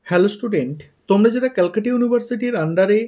Hello student, তোমরা যারা ক্যালকাটা ইউনিভার্সিটির আন্ডারে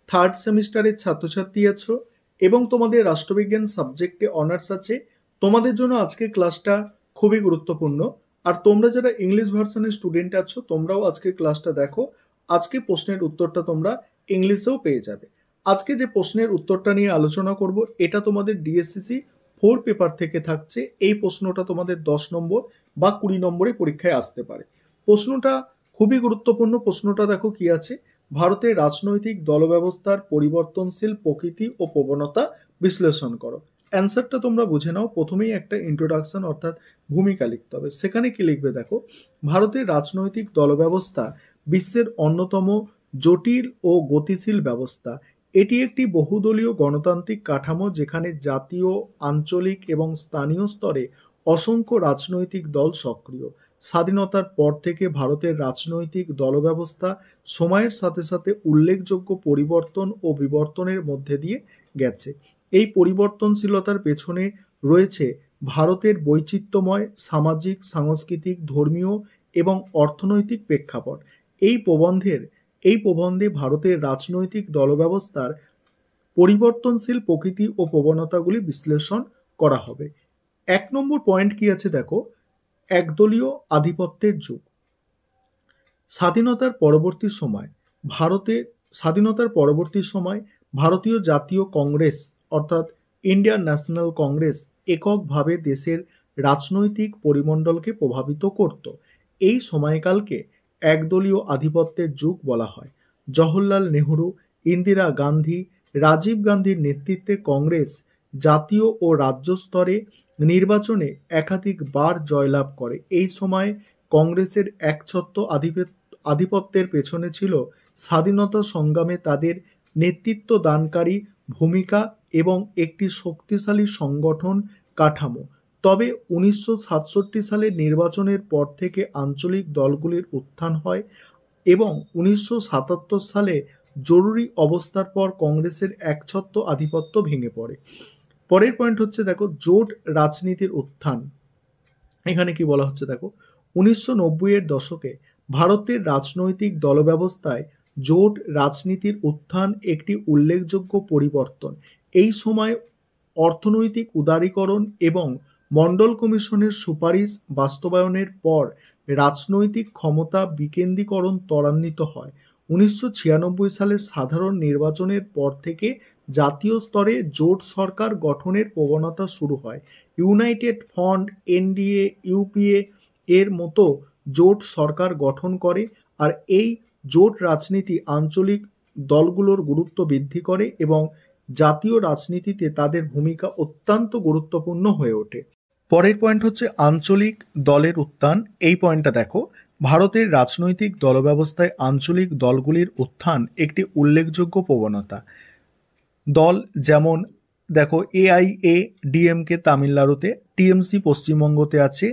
থার্ড সেমিস্টারের ছাত্রছাত্রী আছো এবং তোমাদের রাষ্ট্রবিজ্ঞান সাবজেক্টে অনার্স আছে, তোমাদের জন্য আজকের ক্লাসটা খুবই গুরুত্বপূর্ণ। আর তোমরা যারা ইংলিশ ভার্সনের স্টুডেন্ট আছো, তোমরাও আজকের ক্লাসটা দেখো। আজকে প্রশ্নের উত্তরটা তোমরা ইংলিশেও পেয়ে যাবে। আজকে যে প্রশ্নের উত্তরটা নিয়ে আলোচনা করব, এটা তোমাদের ডিএসসিসি 4 পেপার থেকে থাকছে। এই প্রশ্নটা তোমাদের 10 নম্বর বা 20 নম্বরে পরীক্ষায় আসতে পারে। প্রশ্নটা খুবই গুরুত্বপূর্ণ। প্রশ্নটা দেখো কি আছে, ভারতের রাজনৈতিক দলব্যবস্থার পরিবর্তনশীল প্রকৃতি ও প্রবণতা বিশ্লেষণ করো। অ্যান্সারটা তোমরা বুঝে নাও। প্রথমেই একটা ইন্ট্রোডাকশন অর্থাৎ ভূমিকা লিখতে হবে। সেখানে কি লিখবে দেখো, ভারতের রাজনৈতিক দলব্যবস্থা বিশ্বের অন্যতম জটিল ও গতিশীল ব্যবস্থা। এটি একটি বহুদলীয় গণতান্ত্রিক কাঠামো, যেখানে জাতীয়, আঞ্চলিক এবং স্থানীয় স্তরে অসংখ্য রাজনৈতিক দল সক্রিয়। স্বাধীনতার পর থেকে ভারতের রাজনৈতিক দলব্যবস্থা সময়ের সাথে সাথে উল্লেখযোগ্য পরিবর্তন ও বিবর্তনের মধ্যে দিয়ে গেছে। এই পরিবর্তনশীলতার পেছনে রয়েছে ভারতের বৈচিত্র্যময় সামাজিক, সাংস্কৃতিক, ধর্মীয় এবং অর্থনৈতিক প্রেক্ষাপট। এই প্রবন্ধে ভারতের রাজনৈতিক দলব্যবস্থার পরিবর্তনশীল প্রকৃতি ও প্রবণতাগুলি বিশ্লেষণ করা হবে। 1 নম্বর পয়েন্ট কি আছে দেখো, একদলীয় আধিপত্যের যুগ। স্বাধীনতার পরবর্তী সময় ভারতীয় জাতীয় কংগ্রেস অর্থাৎ ইন্ডিয়ান ন্যাশনাল কংগ্রেস এককভাবে দেশের রাজনৈতিক পরিমণ্ডলকে প্রভাবিত করত। এই সময়কালকে একদলীয় আধিপত্যের যুগ বলা হয়। জওহরলাল নেহরু, ইন্দিরা গান্ধী, রাজীব গান্ধীর নেতৃত্বে কংগ্রেস জাতীয় ও রাজ্য স্তরে নির্বাচনে একাধিকবার জয়লাভ করে। এই সময় কংগ্রেসের একচ্ছত্র আধিপত্যের পেছনে ছিল স্বাধীনতা সংগ্রামে তাদের নেতৃত্ব দানকারী ভূমিকা এবং একটি শক্তিশালী সংগঠন কাঠামো। তবে 1967 সালের নির্বাচনের পর থেকে আঞ্চলিক দলগুলির উত্থান হয় এবং 1977 সালে জরুরি অবস্থার পর কংগ্রেসের একচ্ছত্র আধিপত্য ভেঙে পড়ে। পরের পয়েন্ট হচ্ছে দেখো, জোট রাজনীতির উত্থান। এখানে কি বলা হচ্ছে দেখো, 1990-এর দশকে ভারতের রাজনৈতিক দলব্যবস্থায় জোট রাজনীতির উত্থান একটি উল্লেখযোগ্য পরিবর্তন। এই সময় অর্থনৈতিক উদারীকরণ এবং মন্ডল কমিশনের সুপারিশ বাস্তবায়নের পর রাজনৈতিক ক্ষমতা বিকেন্দ্রীকরণ ত্বরান্বিত হয়। 1996 সালের সাধারণ নির্বাচনের পর থেকে জাতীয় স্তরে জোট সরকার গঠনের প্রবণতা শুরু হয়। ইউনাইটেড ফ্রন্ট, এনডিএ, ইউপিএ এর মতো জোট সরকার গঠন করে। আর এই জোট রাজনীতি আঞ্চলিক দলগুলোর গুরুত্ব বৃদ্ধি করে এবং জাতীয় রাজনীতিতে তাদের ভূমিকা অত্যন্ত গুরুত্বপূর্ণ হয়ে ওঠে। পরের পয়েন্ট হচ্ছে আঞ্চলিক দলের উত্থান। এই পয়েন্টটা দেখো, ভারতের রাজনৈতিক দলব্যবস্থায় আঞ্চলিক দলগুলির উত্থান একটি উল্লেখযোগ্য প্রবণতা। দল যেমন দেখো, AIADMK তামিলনাড়ুতে, TMC পশ্চিমবঙ্গতে আছে,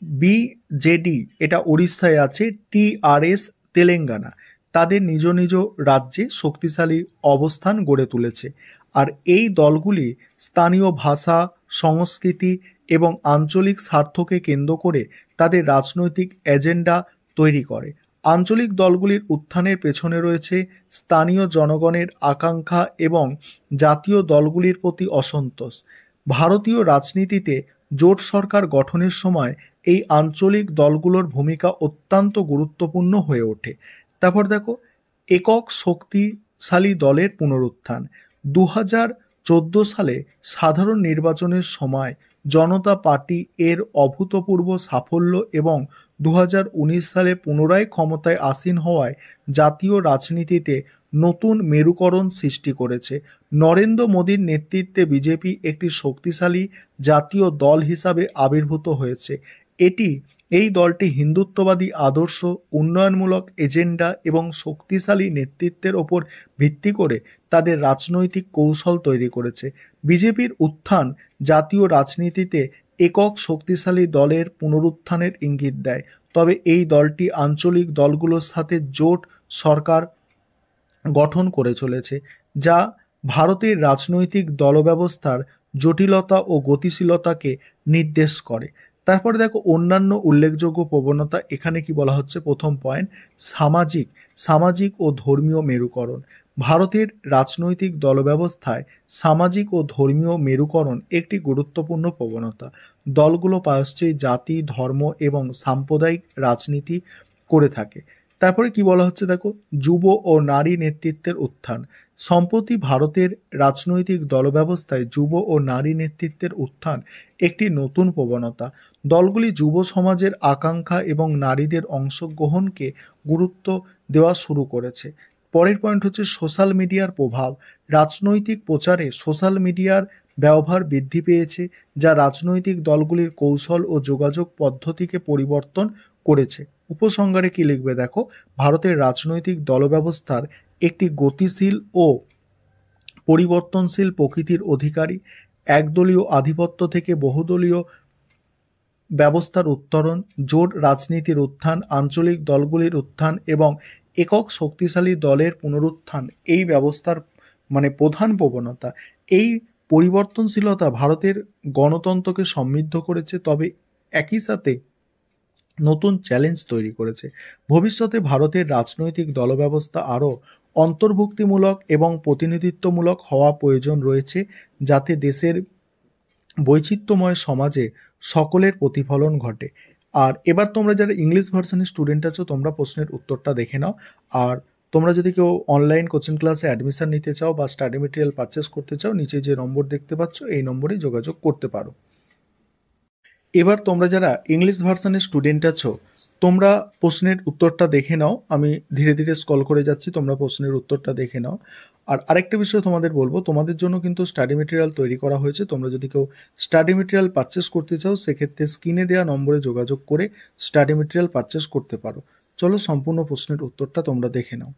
BJD এটা উড়িষ্যায় আছে, TRS তেলেঙ্গানা। তাদের নিজ নিজ রাজ্যে শক্তিশালী অবস্থান গড়ে তুলেছে। আর এই দলগুলি স্থানীয় ভাষা, সংস্কৃতি এবং আঞ্চলিক স্বার্থকে কেন্দ্র করে তাদের রাজনৈতিক এজেন্ডা তৈরি করে। আঞ্চলিক দলগুলির উত্থানের পেছনে রয়েছে স্থানীয় জনগণের আকাঙ্ক্ষা এবং জাতীয় দলগুলির প্রতি অসন্তোষ। ভারতীয় রাজনীতিতে জোট সরকার গঠনের সময় এই আঞ্চলিক দলগুলোর ভূমিকা অত্যন্ত গুরুত্বপূর্ণ হয়ে ওঠে। তারপর দেখো, একক শক্তিশালী দলের পুনরুত্থান। 2014 সালে সাধারণ নির্বাচনের সময় জনতা পার্টি এর অভূতপূর্ব সাফল্য এবং 2019 সালে পুনরায় ক্ষমতায় আসীন হওয়ায় জাতীয় রাজনীতিতে নতুন মেরুকরণ সৃষ্টি করেছে। নরেন্দ্র মোদীর নেতৃত্বে বিজেপি একটি শক্তিশালী জাতীয় দল হিসাবে আবির্ভূত হয়েছে। এই দলটি হিন্দুত্ববাদী আদর্শ, উন্নয়নমূলক এজেন্ডা এবং শক্তিশালী নেতৃত্বের ওপর ভিত্তি করে তাদের রাজনৈতিক কৌশল তৈরি করেছে। বিজেপির উত্থান জাতীয় রাজনীতিতে একক শক্তিশালী দলের পুনরুত্থানের ইঙ্গিত দেয়। তবে এই দলটি আঞ্চলিক দলগুলোর সাথে জোট সরকার গঠন করে চলেছে, যা ভারতের রাজনৈতিক দলব্যবস্থার জটিলতা ও গতিশীলতাকে নির্দেশ করে। তারপরে দেখো অন্যান্য উল্লেখযোগ্য প্রবণতা, এখানে কি বলা হচ্ছে, প্রথম পয়েন্ট সামাজিক সামাজিক ও ধর্মীয় মেরুকরণ। ভারতের রাজনৈতিক দলব্যবস্থায় সামাজিক ও ধর্মীয় মেরুকরণ একটি গুরুত্বপূর্ণ প্রবণতা। দলগুলো প্রায়শই জাতি, ধর্ম এবং সাম্প্রদায়িক রাজনীতি করে থাকে। তারপরে কি বলা হচ্ছে দেখো, যুব ও নারী নেতৃত্বের উত্থান। সম্প্রতি ভারতের রাজনৈতিক দলব্যবস্থায় যুব ও নারী নেতৃত্বের উত্থান একটি নতুন প্রবণতা। দলগুলি যুব সমাজের আকাঙ্ক্ষা এবং নারীদের অংশগ্রহণকে গুরুত্ব দেওয়া শুরু করেছে। পরের পয়েন্ট হচ্ছে সোশ্যাল মিডিয়ার প্রভাব। রাজনৈতিক প্রচারে সোশ্যাল মিডিয়ার ব্যবহার বৃদ্ধি পেয়েছে, যা রাজনৈতিক দলগুলির কৌশল ও যোগাযোগ পদ্ধতিকে পরিবর্তন করেছে। উপসংহারে কি লিখবে দেখো, ভারতের রাজনৈতিক দলব্যবস্থার একটি গতিশীল ও পরিবর্তনশীল প্রকৃতির অধিকারী। একদলীয় আধিপত্য থেকে বহুদলীয় ব্যবস্থার উত্তরণ, জোট রাজনীতির উত্থান, আঞ্চলিক দলগুলির উত্থান এবং একক শক্তিশালী দলের পুনরুত্থান এই ব্যবস্থার প্রধান প্রবণতা। এই পরিবর্তনশীলতা ভারতের গণতন্ত্রকে সমৃদ্ধ করেছে, তবে একই সাথে নতুন চ্যালেঞ্জ তৈরি করেছে। ভবিষ্যতে ভারতের রাজনৈতিক দলব্যবস্থা আরও অন্তর্ভুক্তিমূলক এবং প্রতিনিধিত্বমূলক হওয়া প্রয়োজন রয়েছে, যাতে দেশের বৈচিত্র্যময় সমাজে সকলের প্রতিফলন ঘটে। আর এবার তোমরা যারা ইংলিশ ভার্সনের স্টুডেন্ট আছো, তোমরা প্রশ্নের উত্তরটা দেখে নাও। আর তোমরা যদি কেউ অনলাইন কোচিং ক্লাসে অ্যাডমিশন নিতে চাও বা স্টাডি মেটেরিয়াল পারচেস করতে চাও, নিচে যে নম্বর দেখতে পাচ্ছ এই নম্বরে যোগাযোগ করতে পারো। এবার তোমরা যারা ইংলিশ ভার্সনের স্টুডেন্ট আছো, তোমরা প্রশ্নের উত্তরটা দেখে নাও। আমি ধীরে ধীরে স্ক্রল করে যাচ্ছি, তোমরা প্রশ্নের উত্তরটা দেখে নাও। আর আরেকটা বিষয় তোমাদের বলবো, তোমাদের জন্য কিন্তু স্টাডি মেটেরিয়াল তৈরি করা হয়েছে। তোমরা যদি কেউ স্টাডি মেটেরিয়াল পারচেস করতে চাও, সেক্ষেত্রে স্ক্রিনে দেওয়া নম্বরে যোগাযোগ করে স্টাডি মেটেরিয়াল পারচেস করতে পারো। চলো সম্পূর্ণ প্রশ্নের উত্তরটা তোমরা দেখে নাও।